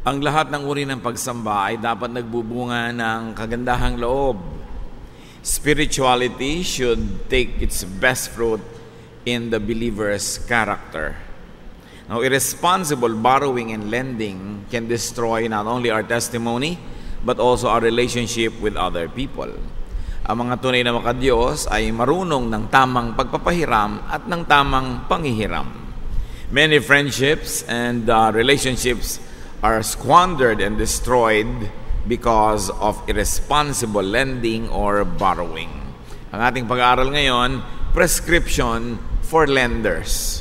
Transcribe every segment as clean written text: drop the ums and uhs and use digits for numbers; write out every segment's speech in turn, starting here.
Ang lahat ng uri ng pagsamba ay dapat nagbubunga ng kagandahang loob. Spirituality should take its best fruit in the believer's character. Now, irresponsible borrowing and lending can destroy not only our testimony, but also our relationship with other people. Ang mga tunay na makadiyos ay marunong ng tamang pagpapahiram at ng tamang panghihiram. Many friendships and relationships are squandered and destroyed because of irresponsible lending or borrowing. Ang ating pag-aaral ngayon, prescription for lenders.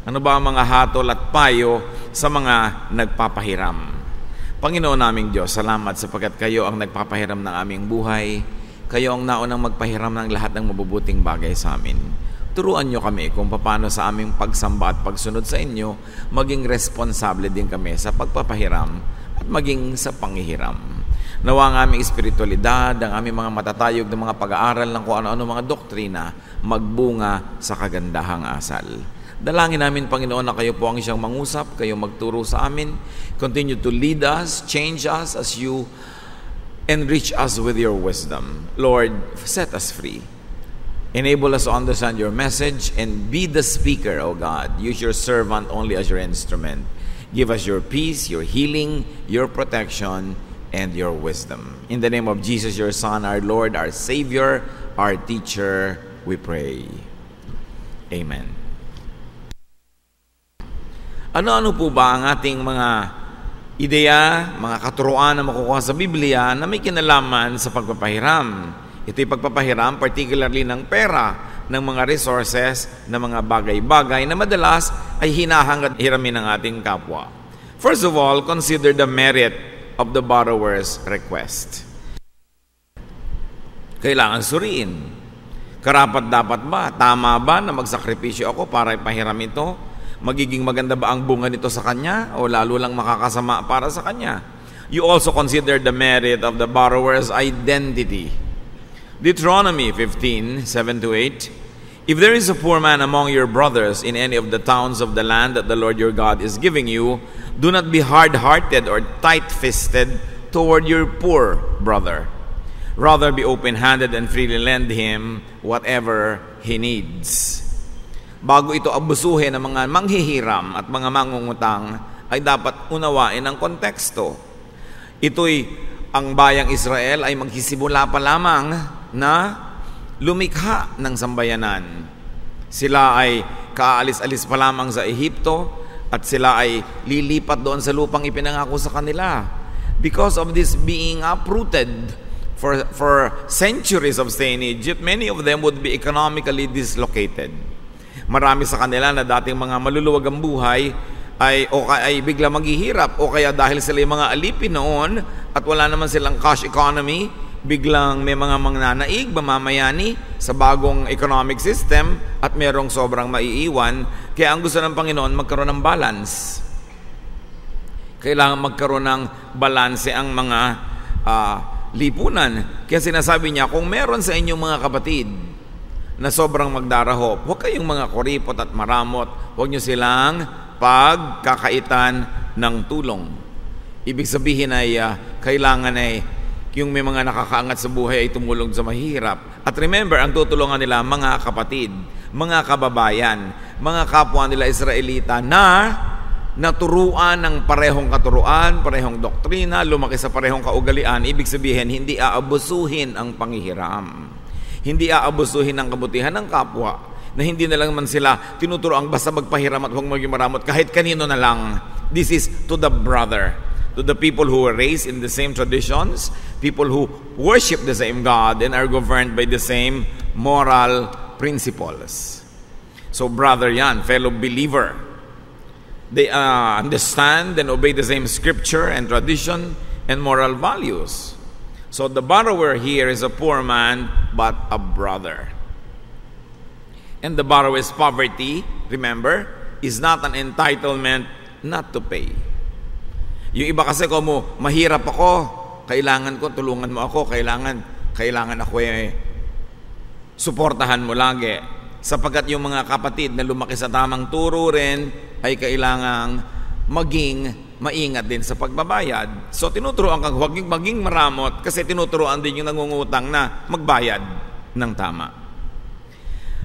Ano ba ang mga hatol at payo sa mga nagpapahiram? Panginoon naming Diyos, salamat sapagkat kayo ang nagpapahiram ng aming buhay. Kayo ang naunang magpahiram ng lahat ng mabubuting bagay sa amin. Turuan nyo kami kung paano sa aming pagsamba at pagsunod sa inyo, maging responsable din kami sa pagpapahiram at maging sa panghihiram. Nawa ang aming espiritualidad, ang aming mga matatayog ng mga pag-aaral ng kung ano-ano mga doktrina, magbunga sa kagandahang asal. Dalangin namin, Panginoon, na kayo po ang siyang mangusap, kayo magturo sa amin. Continue to lead us, change us as you enrich us with your wisdom. Lord, set us free. Enable us to understand your message and be the speaker, O God. Use your servant only as your instrument. Give us your peace, your healing, your protection, and your wisdom. In the name of Jesus, your Son, our Lord, our Savior, our teacher, we pray. Amen. Ano-ano po ba ang ating mga ideya, mga katuruan na makukuha sa Biblia na may kinalaman sa pagpapahiram? Ito'y pagpapahiram, particularly ng pera, ng mga resources, ng mga bagay-bagay na madalas ay hinahangad hiramin ng ating kapwa. First of all, consider the merit of the borrower's request. Kailangan suriin. Karapat-dapat ba? Tama ba na magsakripisyo ako para ipahiram ito? Magiging maganda ba ang bunga nito sa kanya o lalo lang makakasama para sa kanya? You also consider the merit of the borrower's identity. Deuteronomy 15:7-8. If there is a poor man among your brothers in any of the towns of the land that the Lord your God is giving you, do not be hard-hearted or tight-fisted toward your poor brother. Rather be open-handed and freely lend him whatever he needs. Bago ito abusuhin ng mga manghihiram at mga mangungutang, ay dapat unawain ang konteksto. Ito'y ang bayang Israel ay magsisimula pa lamang na lumikha ng sambayanan. Sila ay kaalis-alis pa lamang sa Ehipto at sila ay lilipat doon sa lupang ipinangako sa kanila. Because of this being uprooted for centuries of stay in Egypt, many of them would be economically dislocated. Marami sa kanila na dating mga maluluwag ang buhay ay bigla maghihirap o kaya dahil sila yung mga alipin noon at wala naman silang cash economy, biglang may mga mangnanaig, mamamayani sa bagong economic system at merong sobrang maiiwan. Kaya ang gusto ng Panginoon, magkaroon ng balance. Kailangan magkaroon ng balanse ang mga lipunan. Kaya sinasabi niya, kung meron sa inyong mga kapatid na sobrang magdarahop, huwag kayong mga kuripot at maramot. Huwag nyo silang pagkakaitan ng tulong. Ibig sabihin ay kailangan ay yung may mga nakakaangat sa buhay ay tumulong sa mahirap. At remember, ang tutulungan nila mga kapatid, mga kababayan, mga kapwa nila Israelita na naturuan ng parehong katuruan, parehong doktrina, lumaki sa parehong kaugalian. Ibig sabihin, hindi aabusuhin ang panghihiram. Hindi aabusuhin ang kabutihan ng kapwa, na hindi na lang man sila tinuturoang basta magpahiram at huwag maging maramot kahit kanino na lang. This is to the brother, to the people who were raised in the same traditions, people who worship the same God and are governed by the same moral principles. So brother yan, fellow believer. They understand and obey the same scripture and tradition and moral values. So the borrower here is a poor man, but a brother. And the borrower's poverty, remember, is not an entitlement not to pay. Yung iba kasi kung mahirap ako, kailangan ko, tulungan mo ako, kailangan ako suportahan mo lagi. Sapagkat yung mga kapatid na lumaki sa tamang turo rin, ay kailangang maging maingat din sa pagbabayad. So tinuturuan kang huwag maging maramot kasi tinuturuan din yung nangungutang na magbayad ng tama.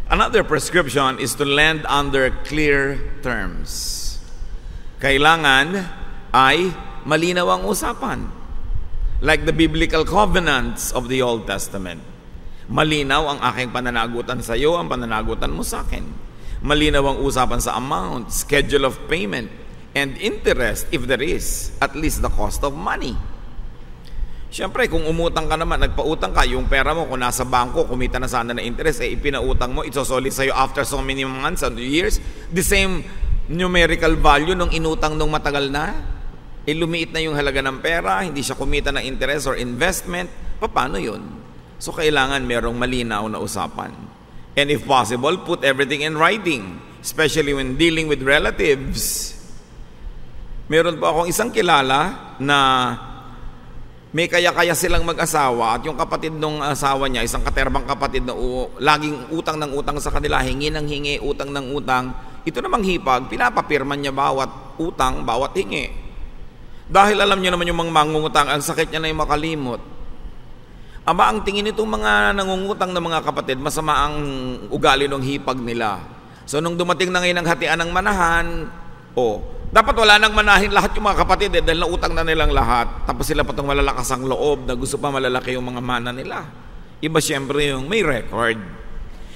Another prescription is to lend under clear terms. Kailangan ay malinaw ang usapan. Like the biblical covenants of the Old Testament. Malinaw ang aking pananagutan sa iyo, ang pananagutan mo sa akin. Malinaw ang usapan sa amount, schedule of payment, and interest if there is, at least the cost of money. Siyempre, kung umutang ka naman, nagpautang ka, yung pera mo, kung nasa bangko, kumita na sana na interest, ipinautang mo, ito-solid sa'yo after so many months and years, the same numerical value nung inutang nung matagal na, lumiit na yung halaga ng pera, hindi siya kumita ng interest or investment, paano yun? So, kailangan merong malinaw na usapan. And if possible, put everything in writing, especially when dealing with relatives. Meron pa akong isang kilala na may kaya-kaya silang mag-asawa at yung kapatid ng asawa niya, isang katerbang kapatid na laging utang ng utang sa kanila, hingi ng hingi, utang ng utang. Ito namang hipag, pinapapirman niya bawat utang, bawat hingi. Dahil alam niya naman yung mga mangungutang, ang sakit niya na yung makalimot. Aba, ang tingin itong mga nangungutang na mga kapatid, masama ang ugali ng hipag nila. So, nung dumating na ngayon ang hatian ng manahan, dapat wala nang manahin lahat yung mga kapatid dahil nautang na nilang lahat. Tapos sila patong malalakas ang loob na gusto pa malalaki yung mga mana nila. Iba siyempre yung may record.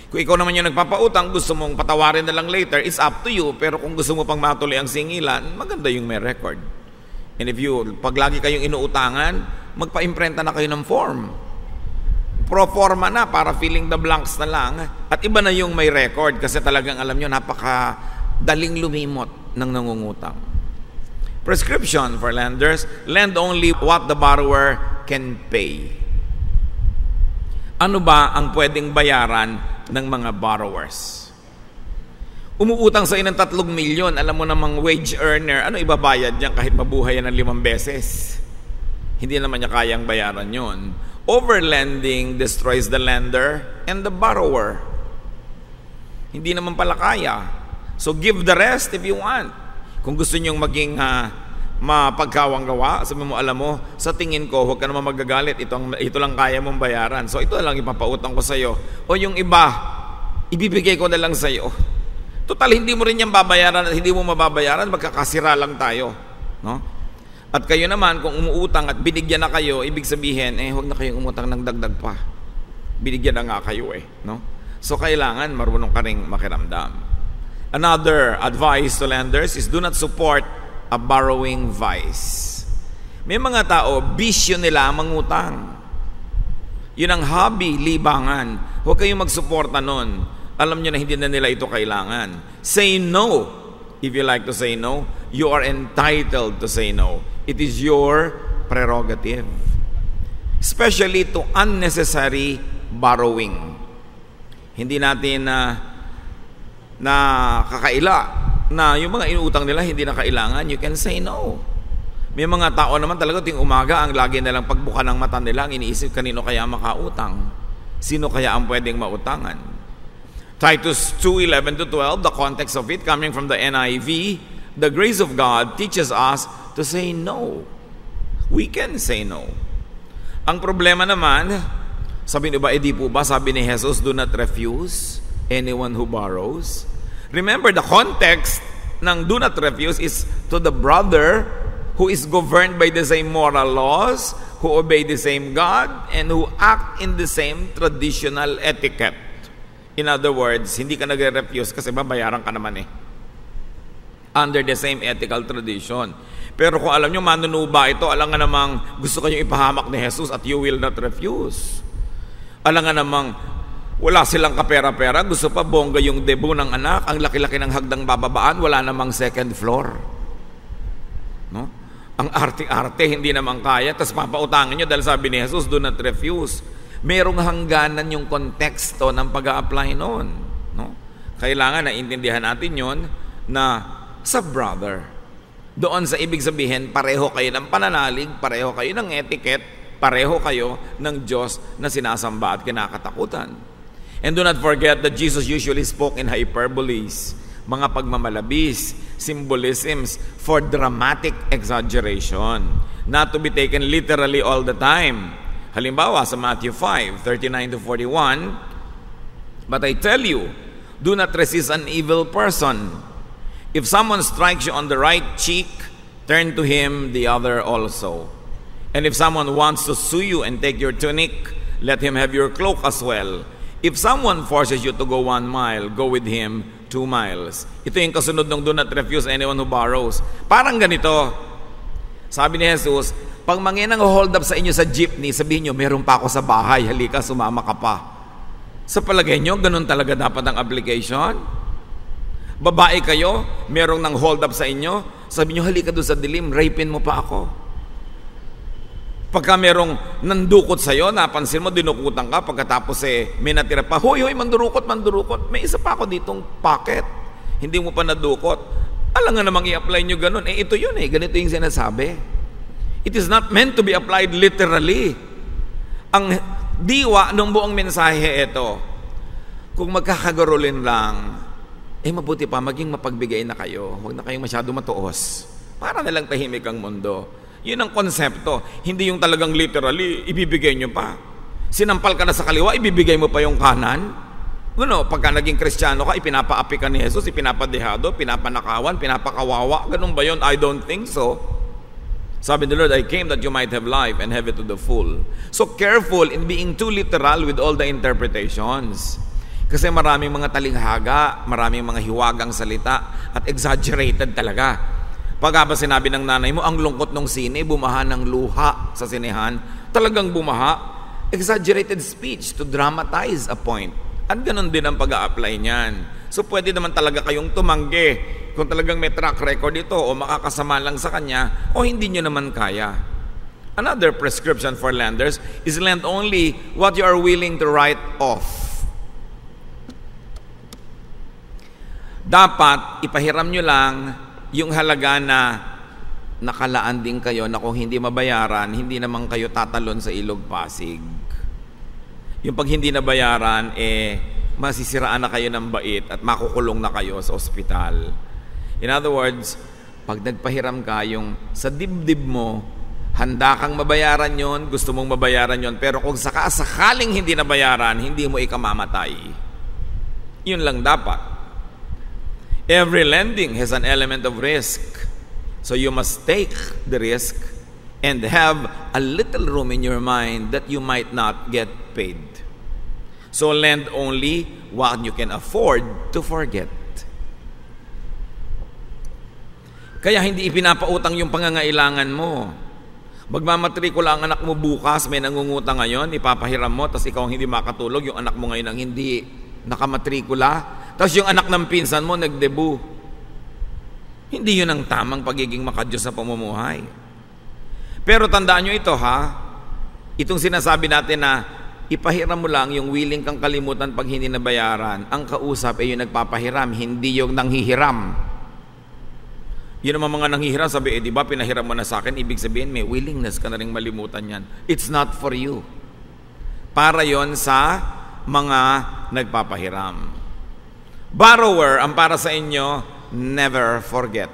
Kung ikaw naman yung nagpapautang, gusto mong patawarin na lang later, it's up to you. Pero kung gusto mo pang matuloy ang singilan, maganda yung may record. And if pag lagi kayong inuutangan, magpa-imprenta na kayo ng form. Pro forma na para filling the blanks na lang. At iba na yung may record kasi talagang alam nyo, napakadaling lumimot ng nangungutang. Prescription for lenders, lend only what the borrower can pay. Ano ba ang pwedeng bayaran ng mga borrowers? Umuutang sa inang 3 milyon, alam mo namang wage earner, ano ibabayad niyan kahit mabuhay yan ng 5 beses? Hindi naman niya kayang bayaran yon. Overlending destroys the lender and the borrower. Hindi naman pala kaya. So give the rest if you want. Kung gusto niyong maging mapagkawang gawa, sabi mo, alam mo, sa tingin ko, huwag ka naman magagalit, ito lang kaya mong bayaran. So ito lang ipapautang ko sa iyo. O yung iba, ibibigay ko na lang sa iyo. Total, hindi mo rin yan babayaran at hindi mo mababayaran, magkakasira lang tayo. No? At kayo naman, kung umuutang at binigyan na kayo, ibig sabihin, huwag na kayong umutang ng dagdag pa. Binigyan na nga kayo no? So kailangan marunong ka ring makiramdam. Another advice to lenders is do not support a borrowing vice. May mga tao, bisyo nila mangutang. Yun ang hobby, libangan. Huwag kayong magsuporta nun. Alam nyo na hindi na nila ito kailangan. Say no. If you like to say no, you are entitled to say no. It is your prerogative. Especially to unnecessary borrowing. Hindi natin na kakaila na yung mga inuutang nila hindi na kailangan, you can say no. May mga tao naman talaga ting umaga ang lagi nilang pagbuka ng mata nila ang iniisip kanino kaya makautang, sino kaya ang pwedeng mautangan. Titus 2:11-12, the context of it coming from the NIV, the grace of God teaches us to say no. We can say no. Ang problema naman, sabi niyo ba, di po ba sabi ni Jesus, do not refuse anyone who borrows? Remember, the context ng do not refuse is to the brother who is governed by the same moral laws, who obey the same God, and who act in the same traditional etiquette. In other words, hindi ka nagre-refuse kasi babayaran ka naman under the same ethical tradition. Pero kung alam nyo, manunuba ito, alam nga namang gusto kayong ipahamak ni Jesus at you will not refuse. Alam nga namang wala silang kapera-pera, gusto pa bongga yung debut ng anak, ang laki-laki ng hagdang bababaan, wala namang second floor. No? Ang arte-arte, hindi naman kaya, tapos papautangin nyo dahil sabi ni Jesus, do not refuse. Merong hangganan yung konteksto ng pag-a-apply noon. No? Kailangan na intindihan natin yon na sa brother. Doon sa ibig sabihin, pareho kayo ng pananalig, pareho kayo ng etiquette, pareho kayo ng Diyos na sinasamba at kinakatakutan. And do not forget that Jesus usually spoke in hyperboles, mga pagmamalabis. symbolisms for dramatic exaggeration, not to be taken literally all the time. Halimbawa, sa Matthew 5:39-41, "But I tell you, do not resist an evil person. If someone strikes you on the right cheek, turn to him the other also. And if someone wants to sue you and take your tunic, let him have your cloak as well. If someone forces you to go 1 mile, go with him 2 miles. Ito yung kasunod ng do not refuse anyone who borrows. Parang ganito. Sabi ni Jesus, pag manginang hold up sa inyo sa jeepney, sabihin nyo, meron pa ako sa bahay, halika, sumama ka pa. Sa palagay nyo, ganun talaga dapat ang application? Babae kayo, merong nang hold up sa inyo, sabi nyo, halika doon sa dilim, rapein mo pa ako. Pagka merong nandukot sa'yo, napansin mo, dinukutan ka, pagkatapos may natira pa, hoy, mandurukot, may isa pa ako ditong pocket. Hindi mo pa nadukot. Alam nga namang i-apply nyo ganun. Ito yun ganito yung sinasabi. It is not meant to be applied literally. Ang diwa ng buong mensahe ito, kung magkakagarulin lang, mabuti pa, maging mapagbigay na kayo. Huwag na kayong masyado matuos. Para nalang tahimik ang mundo. Yun ang konsepto. Hindi yung talagang literally, ibibigay nyo pa. Sinampal ka na sa kaliwa, ibibigay mo pa yung kanan. Pagka naging Kristiyano ka, ipinapaapi ka ni Jesus, ipinapadehado, pinapanakawan, pinapakawawa. Ganun ba yun? I don't think so. Sabi ni Lord, I came that you might have life and have it to the full. So careful in being too literal with all the interpretations. Kasi maraming mga talinghaga, maraming mga hiwagang salita, at exaggerated talaga. Pagka ba sinabi ng nanay mo, ang lungkot ng sine, bumaha ng luha sa sinehan, talagang bumaha, exaggerated speech to dramatize a point. At ganun din ang pag-a-apply niyan. So pwede naman talaga kayong tumanggi kung talagang may track record ito o makakasama lang sa kanya o hindi nyo naman kaya. Another prescription for lenders is lend only what you are willing to write off. Dapat ipahiram nyo lang yung halaga na nakalaan din kayo na kung hindi mabayaran, hindi naman kayo tatalon sa ilog Pasig. Yung pag hindi nabayaran, masisiraan na kayo ng bait at makukulong na kayo sa ospital. In other words, pag nagpahiram ka, yung sa dibdib mo, handa kang mabayaran yon, gusto mong mabayaran yon, pero kung sakaling hindi nabayaran, hindi mo ikamamatay. Yun lang dapat. Every lending has an element of risk. So you must take the risk and have a little room in your mind that you might not get paid. So lend only what you can afford to forget. Kaya hindi ipinapautang yung pangangailangan mo. Magmamatrikula ang anak mo bukas, may nangungutang ngayon, ipapahiram mo, tapos ikaw ang hindi makatulog, yung anak mo ngayon ang hindi nakamatrikula. Tapos yung anak ng pinsan mo nagdebu. Hindi yun ang tamang pagiging makadiyos sa pamumuhay. Pero tandaan nyo ito itong sinasabi natin na ipahiram mo lang yung willing kang kalimutan pag hindi nabayaran. Ang kausap ay yung nagpapahiram, hindi yung nanghihiram. Yun naman mga nanghihiram, sabi, di ba pinahiram mo na sa akin, ibig sabihin may willingness ka na rin malimutan yan. It's not for you. Para yon sa mga nagpapahiram. Borrower, ang para sa inyo, never forget.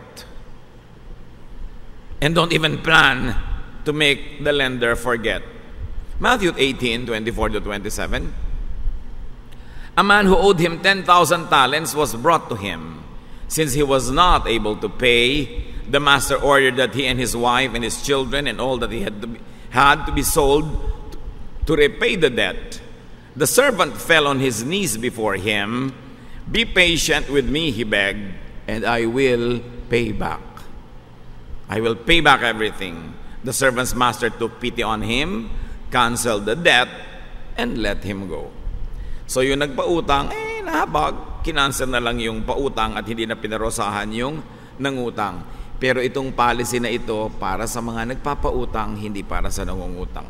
And don't even plan to make the lender forget. Matthew 18:24-27. A man who owed him 10,000 talents was brought to him. Since he was not able to pay, the master ordered that he and his wife and his children and all that he had to be sold to repay the debt. The servant fell on his knees before him. Be patient with me, he begged, and I will pay back. I will pay back everything. The servant's master took pity on him, canceled the debt, and let him go. So yung nagpautang, nahabag, kinancel na lang yung pautang at hindi na pinarosahan yung nangutang. Pero itong policy na ito para sa mga nagpapautang, hindi para sa nangungutang.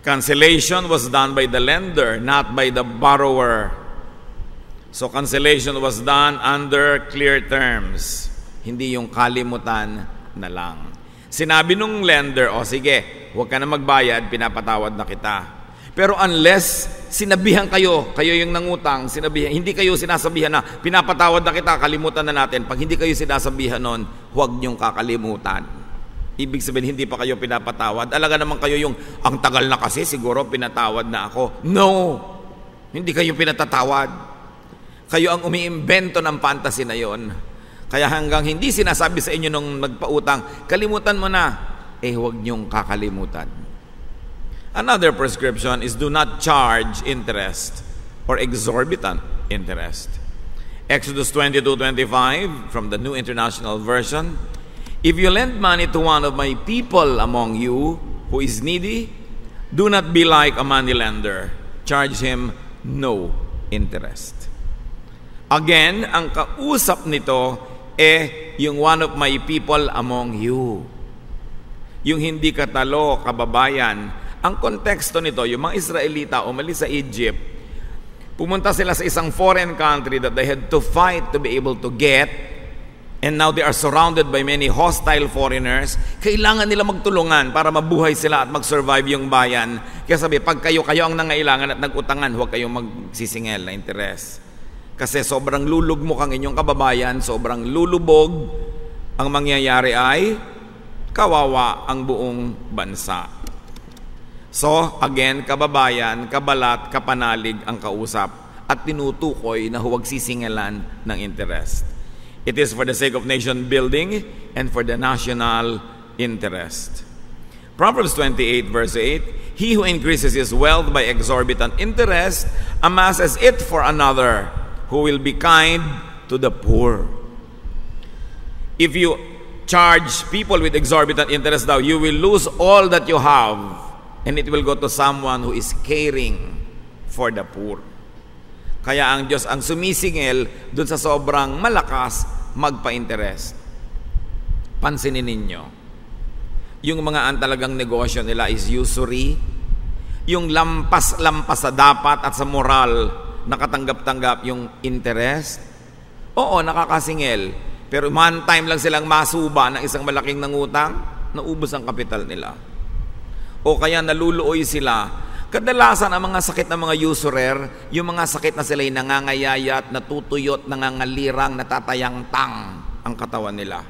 Cancellation was done by the lender, not by the borrower. So cancellation was done under clear terms. Hindi yung kalimutan na lang. Sinabi nung lender, sige, huwag ka na magbayad, pinapatawad na kita. Pero unless sinabihan kayo yung nangutang, hindi kayo sinasabihan na pinapatawad na kita, kalimutan na natin. Pag hindi kayo sinasabihan nun, huwag niyong kakalimutan. Ibig sabihin, hindi pa kayo pinapatawad. Alaga naman kayo yung, ang tagal na kasi, siguro pinatawad na ako. No! Hindi kayo pinatatawad. Kayo ang umiimbento ng fantasy na yon. Kaya hanggang hindi sinasabi sa inyo nung nagpautang, kalimutan mo na, huwag niyong kakalimutan. Another prescription is do not charge interest or exorbitant interest. Exodus 22:25 from the New International Version, if you lend money to one of my people among you who is needy, do not be like a moneylender. Charge him no interest. Again, ang kausap nito yung one of my people among you. Yung hindi katalo, kababayan. Ang konteksto nito, yung mga Israelita umalis sa Egypt, pumunta sila sa isang foreign country that they had to fight to be able to get, and now they are surrounded by many hostile foreigners. Kailangan nila magtulungan para mabuhay sila at mag-survive yung bayan. Kaya sabi, pag kayo ang nangailangan at nag-utangan, huwag kayong magsisingel na interes. Kasi sobrang lulugmok ang inyong kababayan, sobrang lulubog, ang mangyayari ay kawawa ang buong bansa. So, again, kababayan, kabalat, kapanalig ang kausap at tinutukoy na huwag sisingilan ng interest. It is for the sake of nation building and for the national interest. Proverbs 28 verse 8, he who increases his wealth by exorbitant interest amasses it for another who will be kind to the poor. If you charge people with exorbitant interest now, you will lose all that you have. And it will go to someone who is caring for the poor. Kaya ang Diyos ang sumisingil dun sa sobrang malakas magpa-interest. Pansinin ninyo, yung mga ang talagang negosyo nila is usury, yung lampas-lampas sa dapat at sa moral, nakatanggap-tanggap yung interest. Oo, nakakasingil. Pero one time lang silang masuba ng isang malaking nangutang, naubos ang kapital nila. O kaya naluluoy sila. Kadalasan ang mga sakit ng mga usurer, yung mga sakit na sila'y nangangayayat, natutuyot, nangangalirang, natatayangtang ang katawan nila.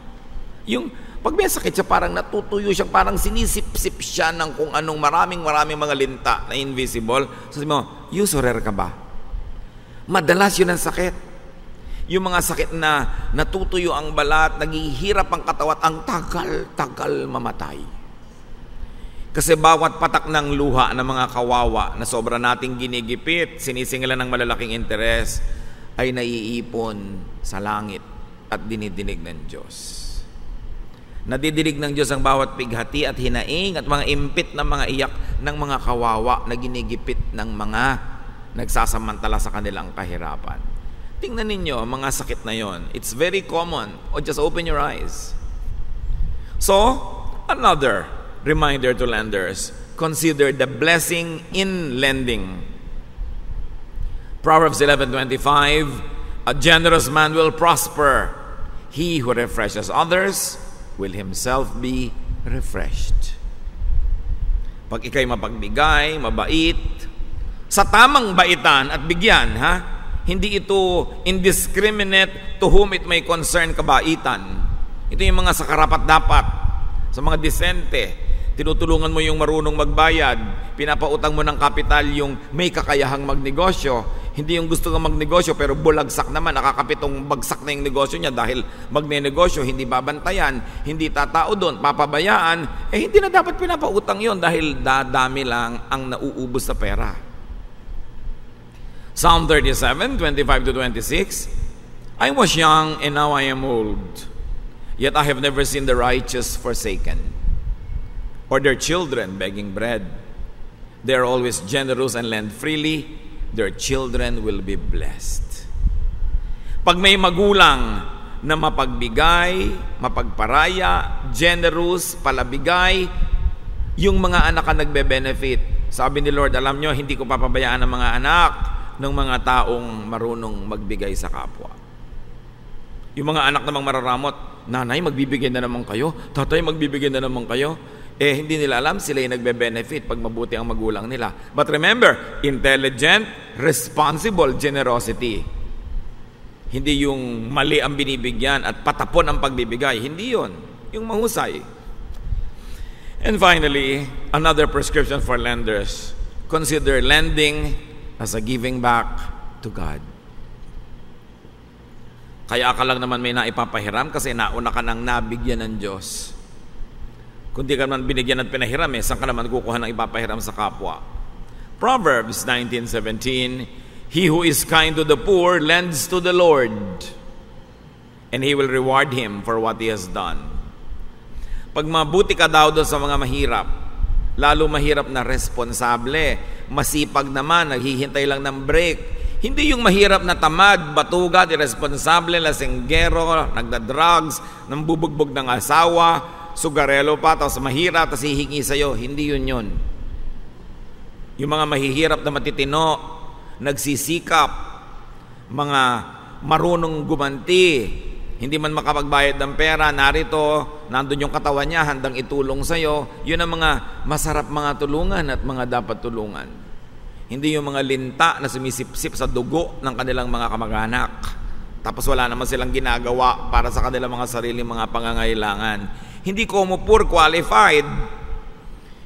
Yung pag may sakit siya, parang natutuyo siya, parang sinisip-sip siya ng kung anong maraming mga linta na invisible. Sabi mo, usurer ka ba? Madalas yun ang sakit. Yung mga sakit na natutuyo ang balat, naghihirap ang katawan, ang tagal mamatay. Kasi bawat patak ng luha ng mga kawawa na sobra nating ginigipit, sinisingilan ng malalaking interes, ay naiipon sa langit at dinidinig ng Diyos. Nadidinig ng Diyos ang bawat pighati at hinaing at mga impit na mga iyak ng mga kawawa na ginigipit ng mga nagsasamantala sa kanilang kahirapan. Tingnan ninyo ang mga sakit na yon. It's very common. O just open your eyes. So, another reminder to lenders, consider the blessing in lending. Proverbs 11:25, a generous man will prosper. He who refreshes others will himself be refreshed. Pag ikay mapagbigay, mabait, sa tamang baitan at bigyan, hindi ito indiscriminate to whom it may concern kabaitan. Ito yung mga sa karapat-dapat, sa mga disente. Tinutulungan mo yung marunong magbayad, pinapautang mo ng kapital yung may kakayahang magnegosyo, hindi yung gusto nga magnegosyo pero bulagsak naman, nakakapitong bagsak na yung negosyo niya dahil magnenegosyo, hindi babantayan, hindi tatao doon, papabayaan, hindi na dapat pinapautang yon dahil dadami lang ang nauubos sa pera. Psalm 37:25-26, I was young and now I am old, yet I have never seen the righteous forsaken, or their children begging bread. They are always generous and lend freely. Their children will be blessed. Pag may magulang na mapagbigay, mapagparaya, generous, palabigay, yung mga anak ang nagbe-benefit. Sabi ni Lord, alam nyo, hindi ko papabayaan ang mga anak ng mga taong marunong magbigay sa kapwa. Yung mga anak namang mararamot, nanay, magbibigay na naman kayo. Tatay, magbibigay na naman kayo. Hindi nila alam, sila yung nagbe-benefit pag mabuti ang magulang nila. But remember, intelligent, responsible generosity. Hindi yung mali ang binibigyan at patapon ang pagbibigay. Hindi yun. Yung mahusay. And finally, another prescription for lenders. Consider lending as a giving back to God. Kaya ka lang naman may naipapahiram kasi nauna ka nang nabigyan ng Diyos. Kung di ka naman binigyan at pinahiram, saan ka naman kukuha ng ipapahiram sa kapwa? Proverbs 19:17, He who is kind to the poor lends to the Lord, and He will reward him for what he has done. Pag mabuti ka daw doon sa mga mahirap, lalo mahirap na responsable, masipag naman, naghihintay lang ng break. Hindi yung mahirap na tamad, batugat, irresponsable, lasinggero, nagda-drugs, nambubugbog ng asawa, sugarelo pa, tapos mahirap, tapos hihingi sa'yo. Hindi yun. Yung mga mahihirap na matitino, nagsisikap, mga marunong gumanti, hindi man makapagbayad ng pera, narito, nandun yung katawan niya, handang itulong sa'yo. Yun ang mga masarap mga tulungan at mga dapat tulungan. Hindi yung mga linta na sumisipsip sa dugo ng kanilang mga kamag-anak. Tapos wala naman silang ginagawa para sa kanilang mga sariling mga pangangailangan. Hindi como poor qualified.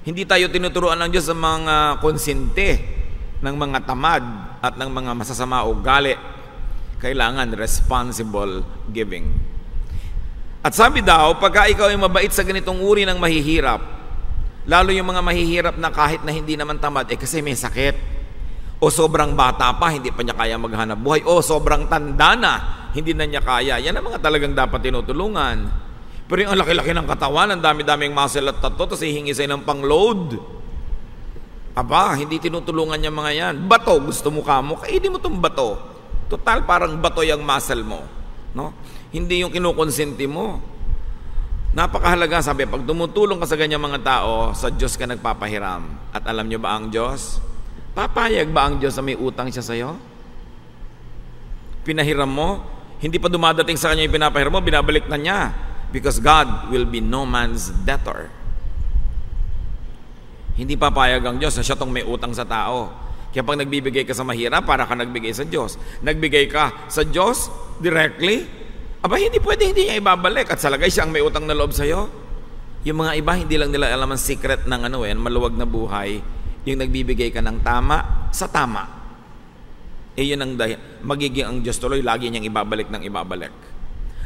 Hindi tayo tinuturuan ng Diyos sa mga konsinte ng mga tamad at ng mga masasama ugali. Kailangan responsible giving. At sabi daw, pagka ikaw ay mabait sa ganitong uri ng mahihirap, lalo yung mga mahihirap na kahit na hindi naman tamad, kasi may sakit. O sobrang bata pa, hindi pa niya kaya maghanap buhay. O sobrang tanda na, hindi na niya kaya. Yan ang mga talagang dapat tinutulungan. Pero yung laki-laki ng katawan, ang dami-daming muscle at tato, tapos hihingi sa'yo ng pang-load. Aba, hindi tinutulungan niya mga yan. Bato, gusto mo kamo, kainin mo itong bato. Total, parang bato yung muscle mo. No? Hindi yung kinukonsenti mo. Napakahalaga, sabi, pag tumutulong ka sa ganyang mga tao, sa Diyos ka nagpapahiram. At alam niyo ba ang Diyos? Papayag ba ang Diyos na may utang siya sa'yo? Pinahiram mo, hindi pa dumadating sa kanya yung pinapahiram mo, binabalik na niya. Because God will be no man's debtor. Hindi papayag ang Diyos na siya tong may utang sa tao. Kaya pag nagbibigay ka sa mahirap, para ka nagbigay sa Diyos. Nagbigay ka sa Diyos directly, aba hindi pwede, hindi niya ibabalik. At salagay siya ang may utang na loob sa'yo. Yung mga iba, hindi lang nila alam ang secret ng maluwag na buhay. Yung nagbibigay ka ng tama sa tama. Yun ang magiging ang Diyos tuloy, lagi niyang ibabalik ng ibabalik.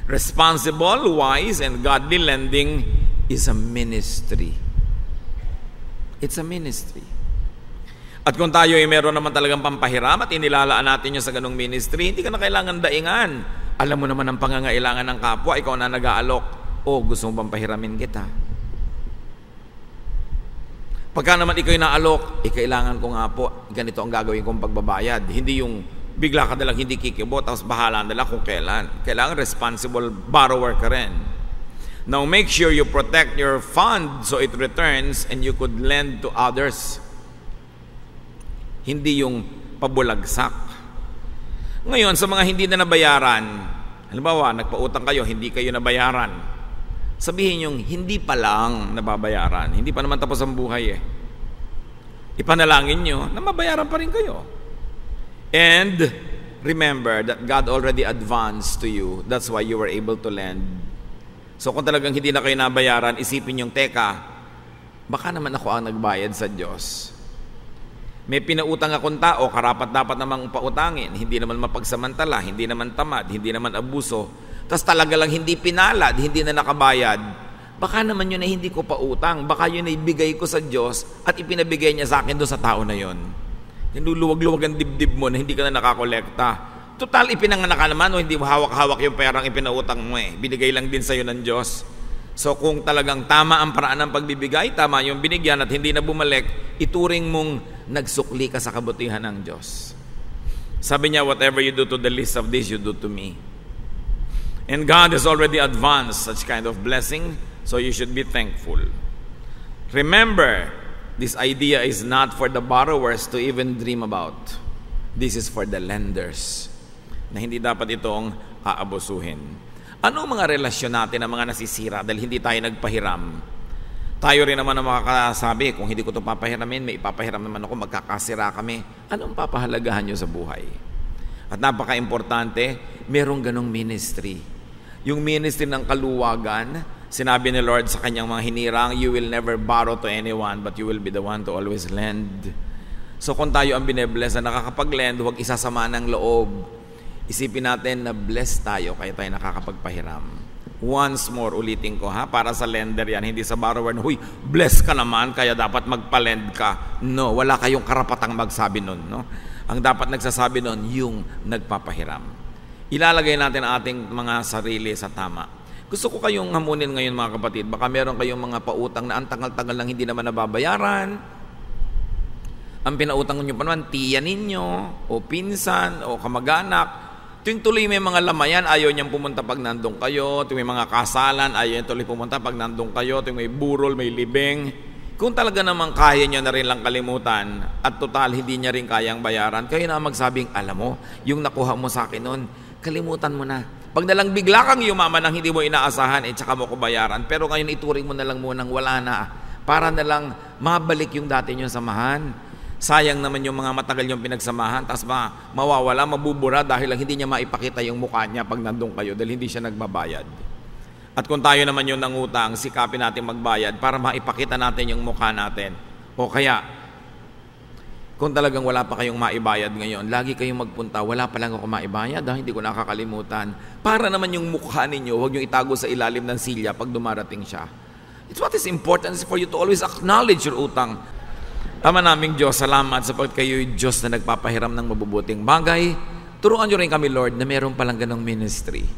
Responsible, wise, and godly lending is a ministry. It's a ministry. At kung tayo ay meron naman talagang pampahiram at inilalaan natin yun sa ganung ministry, hindi ka na kailangan daingan. Alam mo naman ang pangangailangan ng kapwa, ikaw na nag-aalok. Gusto mo pampahiramin kita? Pagka naman ikaw yung naalok, kailangan ko nga po, ganito ang gagawin kong pagbabayad. Hindi yung bigla ka nalang hindi kikibo, tapos bahala na lang kung kailan. Kailangan responsible borrower ka rin. Now, make sure you protect your fund so it returns and you could lend to others. Hindi yung pabulagsak. Ngayon, sa mga hindi na nabayaran, halimbawa, nagpautang kayo, hindi kayo nabayaran. Sabihin yung hindi pa lang nababayaran. Hindi pa naman tapos ang buhay Ipanalangin nyo na mabayaran pa rin kayo. And remember that God already advanced to you. That's why you were able to lend. So kung talagang hindi na kayo nabayaran, isipin yung, teka, baka naman ako ang nagbayad sa Diyos. May pinautang akong tao, karapat-dapat namang pautangin. Hindi naman mapagsamantala, hindi naman tamad, hindi naman abuso. Tapos talaga lang hindi pinalad, hindi na nakabayad. Baka naman yun ay hindi ko pautang. Baka yun ay bigay ko sa Diyos at ipinabigay niya sa akin doon sa tao na yun. Niluluwag-luwag ang dibdib mo na hindi ka na nakakolekta. Total, ipinanganak ka naman o hindi mo hawak-hawak yung perang ipinautang mo Binigay lang din sa'yo ng Diyos. So kung talagang tama ang paraan ng pagbibigay, tama yung binigyan at hindi na bumalik, ituring mong nagsukli ka sa kabutihan ng Diyos. Sabi niya, whatever you do to the least of this, you do to me. And God has already advanced such kind of blessing, so you should be thankful. Remember, this idea is not for the borrowers to even dream about. This is for the lenders, na hindi dapat itong aabusuhin. Ano mga relasyon natin ng mga nasisira dahil hindi tayo nagpahiram? Tayo rin naman ang makakasabi, kung hindi ko ito papahiramin, may ipapahiram naman ako, magkakasira kami. Anong papahalagahan nyo sa buhay? At napaka-importante, merong ganong ministry. Yung ministry ng kaluwagan, sinabi ni Lord sa kanyang mga hinirang, you will never borrow to anyone, but you will be the one to always lend. So kung tayo ang binebless na nakakapag-lend, huwag isasama ng loob. Isipin natin na blessed tayo kaya tayo nakakapagpahiram. Once more, ulitin ko para sa lender yan, hindi sa borrower, huy, blessed ka naman, kaya dapat magpa-lend ka. No, wala kayong karapatang magsabi nun. No? Ang dapat nagsasabi nun, yung nagpapahiram. Ilalagay natin ang ating mga sarili sa tama. Gusto ko kayong hamunin ngayon mga kapatid, baka meron kayong mga pautang na ang tagal-tagal lang hindi naman nababayaran. Ang pinautang nyo pa naman, tiya ninyo, o pinsan, o kamag-anak. Tuwing tuloy may mga lamayan, ayaw niyang pumunta pag nandun kayo. Tuwing may mga kasalan, ayaw niyang tuloy pumunta pag nandun kayo. Tuwing may burol, may libing. Kung talaga namang kaya niya na rin lang kalimutan at total hindi niya rin kayang bayaran, kayo na magsabing, alam mo, yung nakuha mo sa akin nun, kalimutan mo na. Pag nalang bigla kang yumaman ng hindi mo inaasahan, tsaka mo ko bayaran. Pero ngayon ituring mo na lang munang wala na. Para na lang mabalik yung dati niyong samahan. Sayang naman yung mga matagal yung pinagsamahan, tapos mawawala, mabubura dahil lang hindi niya maipakita yung mukha niya pag nandun kayo dahil hindi siya nagbabayad. At kung tayo naman yung nangutang, sikapin natin magbayad para maipakita natin yung mukha natin. O kaya, kung talagang wala pa kayong maibayad ngayon, lagi kayong magpunta, wala pa lang ako maibayad, hindi ko nakakalimutan. Para naman yung mukha ninyo, huwag yung itago sa ilalim ng silya pag dumarating siya. It's what is important for you to always acknowledge your utang. Ama naming Diyos, salamat sapagkat kayo'y Diyos na nagpapahiram ng mabubuting bagay. Turuan nyo rin kami, Lord, na meron palang ganong ministry.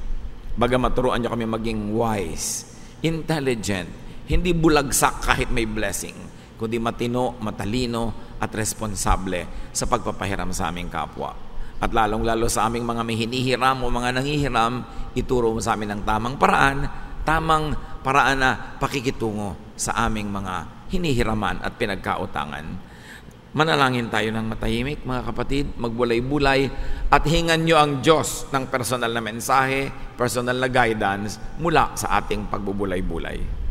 Bagamat turuan nyo kami maging wise, intelligent, hindi bulagsak kahit may blessing, kundi matino, matalino, at responsable sa pagpapahiram sa aming kapwa. At lalong-lalo sa aming mga may hinihiram o mga nangihiram, ituro mo sa amin ng tamang paraan na pakikitungo sa aming mga hinihiraman at pinagkautangan. Manalangin tayo ng matahimik, mga kapatid, magbulay-bulay, at hingan nyo ang Diyos ng personal na mensahe, personal na guidance mula sa ating pagbubulay-bulay.